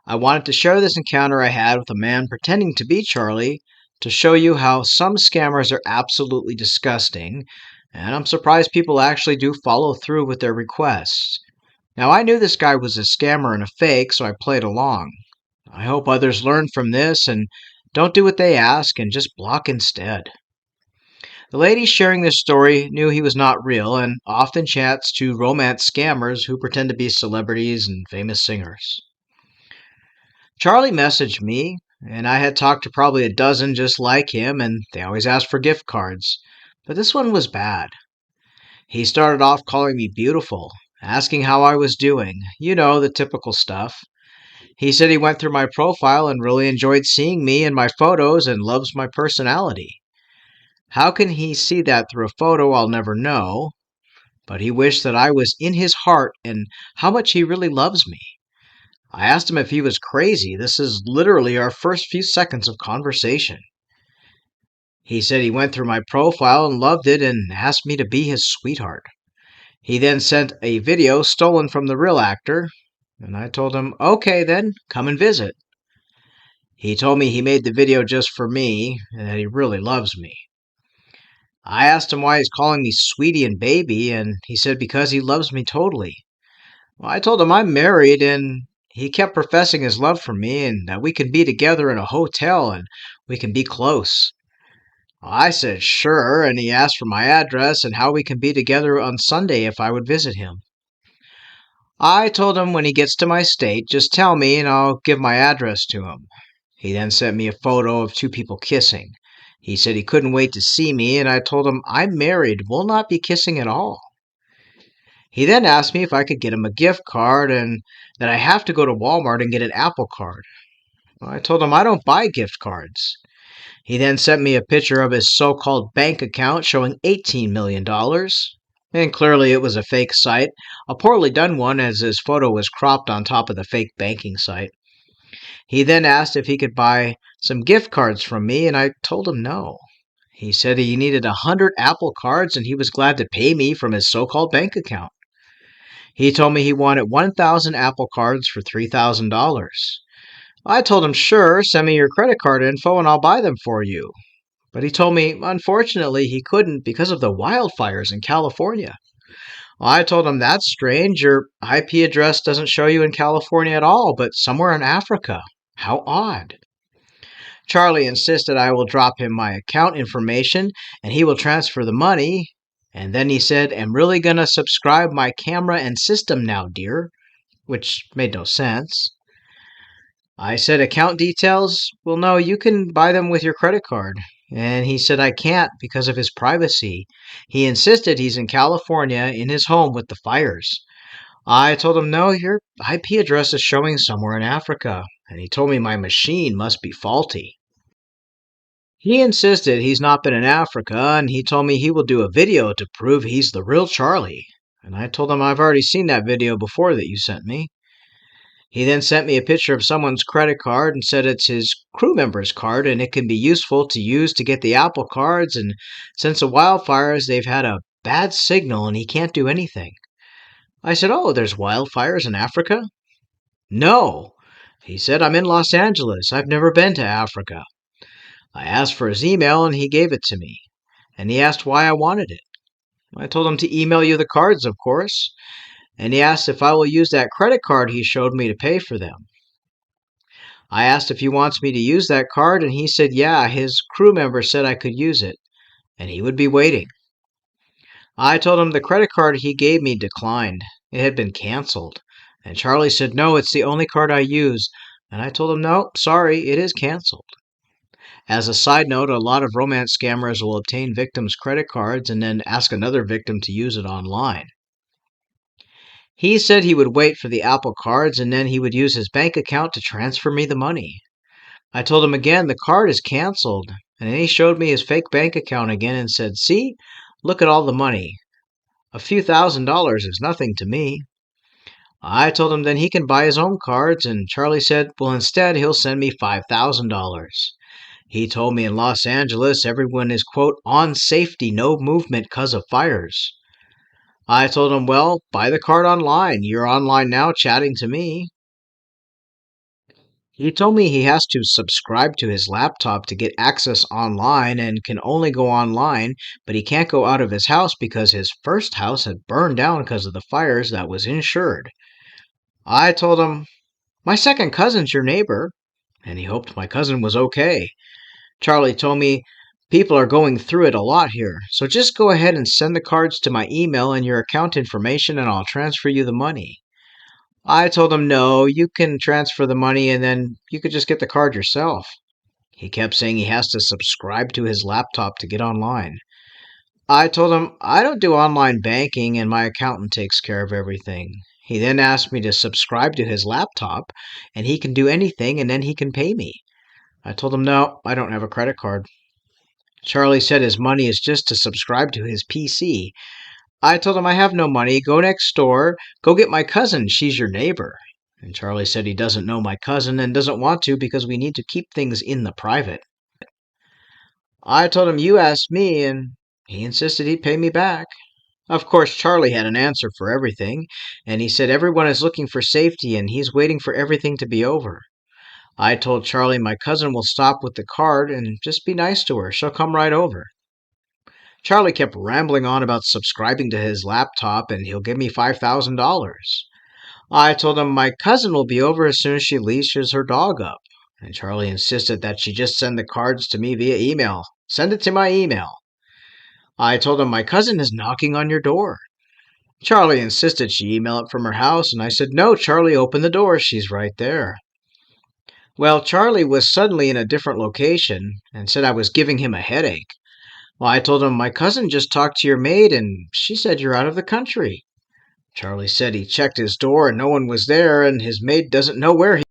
I wanted to share this encounter I had with a man pretending to be Charlie to show you how some scammers are absolutely disgusting, and I'm surprised people actually do follow through with their requests. Now, I knew this guy was a scammer and a fake, so I played along. I hope others learn from this and don't do what they ask and just block instead. The lady sharing this story knew he was not real and often chats to romance scammers who pretend to be celebrities and famous singers. Charlie messaged me, and I had talked to probably a dozen just like him, and they always asked for gift cards. But this one was bad. He started off calling me beautiful, asking how I was doing. You know, the typical stuff. He said he went through my profile and really enjoyed seeing me and my photos and loves my personality. How can he see that through a photo, I'll never know. But he wished that I was in his heart and how much he really loves me. I asked him if he was crazy. This is literally our first few seconds of conversation. He said he went through my profile and loved it and asked me to be his sweetheart. He then sent a video stolen from the real actor, and I told him, okay then, come and visit. He told me he made the video just for me and that he really loves me. I asked him why he's calling me sweetie and baby, and he said because he loves me totally. Well, I told him I'm married, and he kept professing his love for me and that we can be together in a hotel and we can be close. Well, I said sure, and he asked for my address and how we can be together on Sunday if I would visit him. I told him when he gets to my state, just tell me and I'll give my address to him. He then sent me a photo of two people kissing. He said he couldn't wait to see me, and I told him I'm married, we'll not be kissing at all. He then asked me if I could get him a gift card and that I have to go to Walmart and get an Apple Card. Well, I told him I don't buy gift cards. He then sent me a picture of his so-called bank account showing $18 million. And clearly it was a fake site, a poorly done one as his photo was cropped on top of the fake banking site. He then asked if he could buy some gift cards from me, and I told him no. He said he needed 100 Apple Cards and he was glad to pay me from his so-called bank account. He told me he wanted 1,000 Apple Cards for $3,000. I told him, sure, send me your credit card info and I'll buy them for you. But he told me, unfortunately, he couldn't because of the wildfires in California. Well, I told him, that's strange. Your IP address doesn't show you in California at all, but somewhere in Africa. How odd. Charlie insisted I will drop him my account information and he will transfer the money. And then he said, I'm really going to subscribe my camera and system now, dear, which made no sense. I said, account details? Well, no, you can buy them with your credit card. And he said, I can't because of his privacy. He insisted he's in California in his home with the fires. I told him, no, your IP address is showing somewhere in Africa. And he told me my machine must be faulty. He insisted he's not been in Africa, and he told me he will do a video to prove he's the real Charlie. And I told him I've already seen that video before that you sent me. He then sent me a picture of someone's credit card and said it's his crew member's card and it can be useful to use to get the Apple Cards, and since the wildfires they've had a bad signal and he can't do anything. I said, oh, there's wildfires in Africa? No. He said, I'm in Los Angeles. I've never been to Africa. I asked for his email and he gave it to me. And he asked why I wanted it. I told him to email you the cards, of course. And he asked if I will use that credit card he showed me to pay for them. I asked if he wants me to use that card, and he said, yeah, his crew member said I could use it, and he would be waiting. I told him the credit card he gave me declined. It had been canceled. And Charlie said, no, it's the only card I use. And I told him, no, sorry, it is canceled. As a side note, a lot of romance scammers will obtain victims' credit cards and then ask another victim to use it online. He said he would wait for the Apple Cards and then he would use his bank account to transfer me the money. I told him again the card is canceled, and then he showed me his fake bank account again and said, see, look at all the money. A few $1,000s is nothing to me. I told him then he can buy his own cards, and Charlie said, well, instead he'll send me $5,000. He told me in Los Angeles everyone is, quote, on safety, no movement 'cause of fires. I told him, well, buy the card online. You're online now chatting to me. He told me he has to subscribe to his laptop to get access online and can only go online, but he can't go out of his house because his first house had burned down because of the fires that was insured. I told him, my second cousin's your neighbor, and he hoped my cousin was okay. Charlie told me, people are going through it a lot here, so just go ahead and send the cards to my email and your account information and I'll transfer you the money. I told him, no, you can transfer the money and then you could just get the card yourself. He kept saying he has to subscribe to his laptop to get online. I told him, I don't do online banking and my accountant takes care of everything. He then asked me to subscribe to his laptop and he can do anything and then he can pay me. I told him, no, I don't have a credit card. Charlie said his money is just to subscribe to his PC. I told him I have no money. Go next door. Go get my cousin. She's your neighbor. And Charlie said he doesn't know my cousin and doesn't want to because we need to keep things in the private. I told him you asked me and he insisted he'd pay me back. Of course, Charlie had an answer for everything, and he said everyone is looking for safety and he's waiting for everything to be over. I told Charlie my cousin will stop with the card and just be nice to her. She'll come right over. Charlie kept rambling on about subscribing to his laptop and he'll give me $5,000. I told him my cousin will be over as soon as she leashes her dog up. And Charlie insisted that she just send the cards to me via email. Send it to my email. I told him my cousin is knocking on your door. Charlie insisted she email it from her house, and I said, no, Charlie, open the door. She's right there. Well, Charlie was suddenly in a different location and said I was giving him a headache. Well, I told him my cousin just talked to your maid and she said you're out of the country. Charlie said he checked his door and no one was there and his maid doesn't know where he.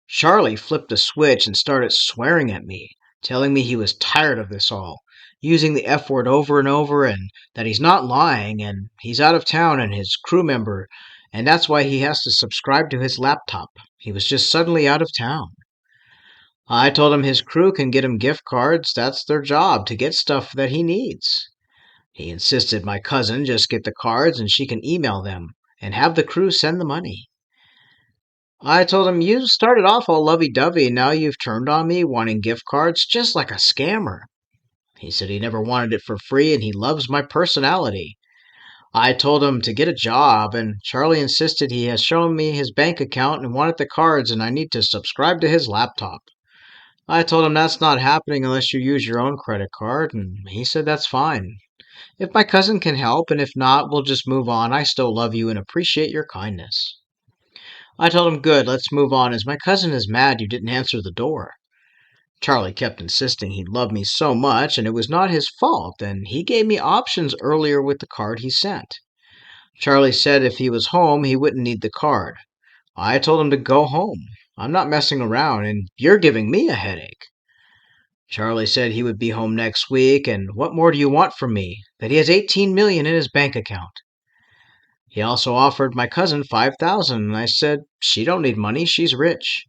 Charlie flipped a switch and started swearing at me, telling me he was tired of this all, using the F word over and over and that he's not lying and he's out of town and his crew member and that's why he has to subscribe to his laptop. He was just suddenly out of town. I told him his crew can get him gift cards. That's their job, to get stuff that he needs. He insisted my cousin just get the cards and she can email them and have the crew send the money. I told him, you started off all lovey-dovey and now you've turned on me wanting gift cards just like a scammer. He said he never wanted it for free and he loves my personality. I told him to get a job and Charlie insisted he has shown me his bank account and wanted the cards and I need to subscribe to his laptop. I told him that's not happening unless you use your own credit card and he said that's fine. If my cousin can help, and if not, we'll just move on. I still love you and appreciate your kindness. I told him, good, let's move on, as my cousin is mad you didn't answer the door. Charlie kept insisting he loved me so much and it was not his fault, and he gave me options earlier with the card he sent. Charlie said if he was home, he wouldn't need the card. I told him to go home. I'm not messing around, and you're giving me a headache. Charlie said he would be home next week, and what more do you want from me? That he has 18 million in his bank account. He also offered my cousin 5,000, and I said, she don't need money, she's rich.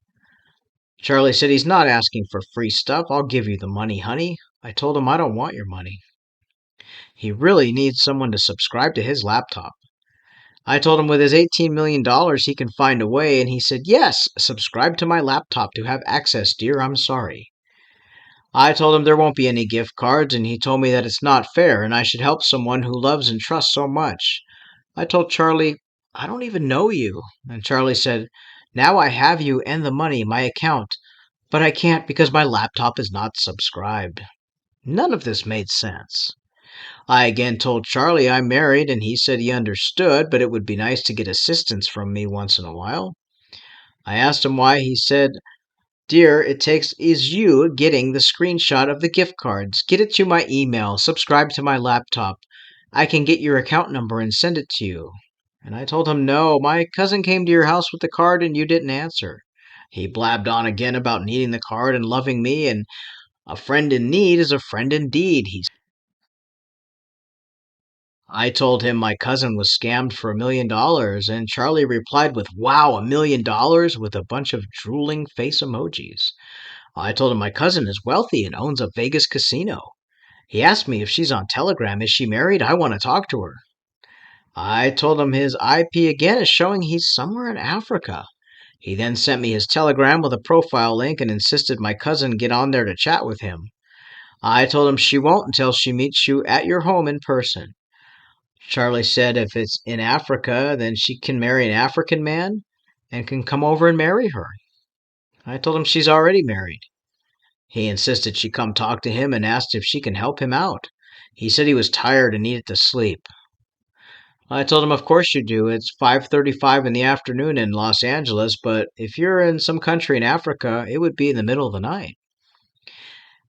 Charlie said he's not asking for free stuff. I'll give you the money, honey. I told him I don't want your money. He really needs someone to subscribe to his laptop. I told him with his $18 million he can find a way, and he said, yes, subscribe to my laptop to have access, dear, I'm sorry. I told him there won't be any gift cards, and he told me that it's not fair and I should help someone who loves and trusts so much. I told Charlie, I don't even know you. And Charlie said, now I have you and the money, my account, but I can't because my laptop is not subscribed. None of this made sense. I again told Charlie I'm married, and he said he understood, but it would be nice to get assistance from me once in a while. I asked him why. He said, dear, it takes is you getting the screenshot of the gift cards. Get it to my email. Subscribe to my laptop. I can get your account number and send it to you. And I told him, no, my cousin came to your house with the card and you didn't answer. He blabbed on again about needing the card and loving me, and a friend in need is a friend indeed. I told him my cousin was scammed for $1 million, and Charlie replied with, wow, $1 million, with a bunch of drooling face emojis. I told him my cousin is wealthy and owns a Vegas casino. He asked me if she's on Telegram. Is she married? I want to talk to her. I told him his IP again is showing he's somewhere in Africa. He then sent me his telegram with a profile link and insisted my cousin get on there to chat with him. I told him she won't until she meets you at your home in person. Charlie said if it's in Africa, then she can marry an African man and can come over and marry her. I told him she's already married. He insisted she come talk to him and asked if she can help him out. He said he was tired and needed to sleep. I told him of course you do. It's 5:35 in the afternoon in Los Angeles, but if you're in some country in Africa, it would be in the middle of the night.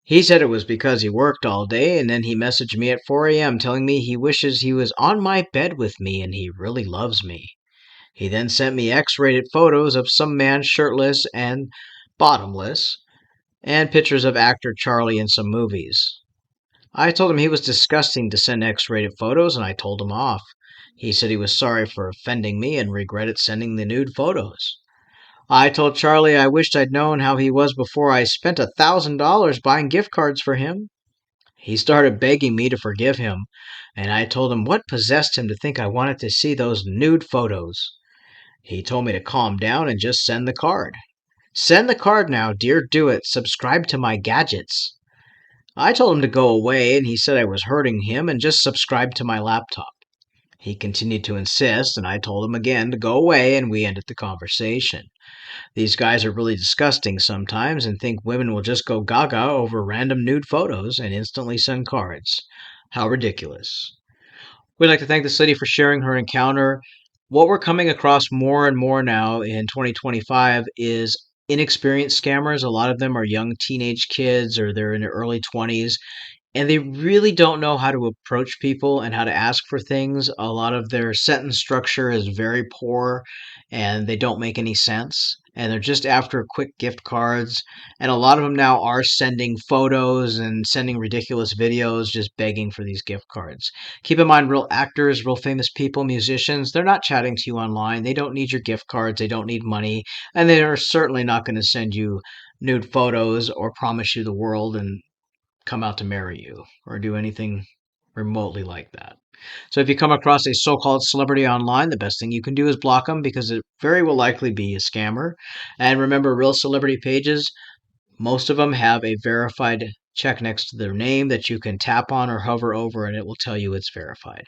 He said it was because he worked all day, and then he messaged me at 4 a.m. telling me he wishes he was on my bed with me and he really loves me. He then sent me X-rated photos of some man shirtless and bottomless, and pictures of actor Charlie in some movies. I told him he was disgusting to send X-rated photos, and I told him off. He said he was sorry for offending me and regretted sending the nude photos. I told Charlie I wished I'd known how he was before I spent $1,000 buying gift cards for him. He started begging me to forgive him, and I told him what possessed him to think I wanted to see those nude photos. He told me to calm down and just send the card. Send the card now, dear, do it. Subscribe to my gadgets. I told him to go away, and he said I was hurting him and just subscribe to my laptop. He continued to insist, and I told him again to go away, and we ended the conversation. These guys are really disgusting sometimes and think women will just go gaga over random nude photos and instantly send cards. How ridiculous. We'd like to thank this lady for sharing her encounter. What we're coming across more and more now in 2025 is inexperienced scammers. A lot of them are young teenage kids or they're in their early 20s, and they really don't know how to approach people and how to ask for things. A lot of their sentence structure is very poor and they don't make any sense. And they're just after quick gift cards. And a lot of them now are sending photos and sending ridiculous videos, just begging for these gift cards. Keep in mind, real actors, real famous people, musicians, they're not chatting to you online. They don't need your gift cards. They don't need money. And they are certainly not going to send you nude photos or promise you the world and come out to marry you or do anything remotely like that. So if you come across a so-called celebrity online, the best thing you can do is block them because it very will likely be a scammer. And remember, real celebrity pages, most of them have a verified check next to their name that you can tap on or hover over and it will tell you it's verified.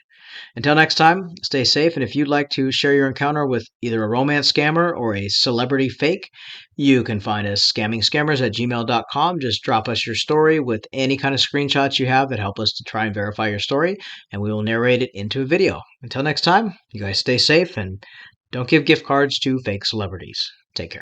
Until next time, stay safe. And if you'd like to share your encounter with either a romance scammer or a celebrity fake, you can find us scammingscammers@gmail.com. Just drop us your story with any kind of screenshots you have that help us to try and verify your story, and we will narrate it into a video. Until next time, you guys stay safe and don't give gift cards to fake celebrities. Take care.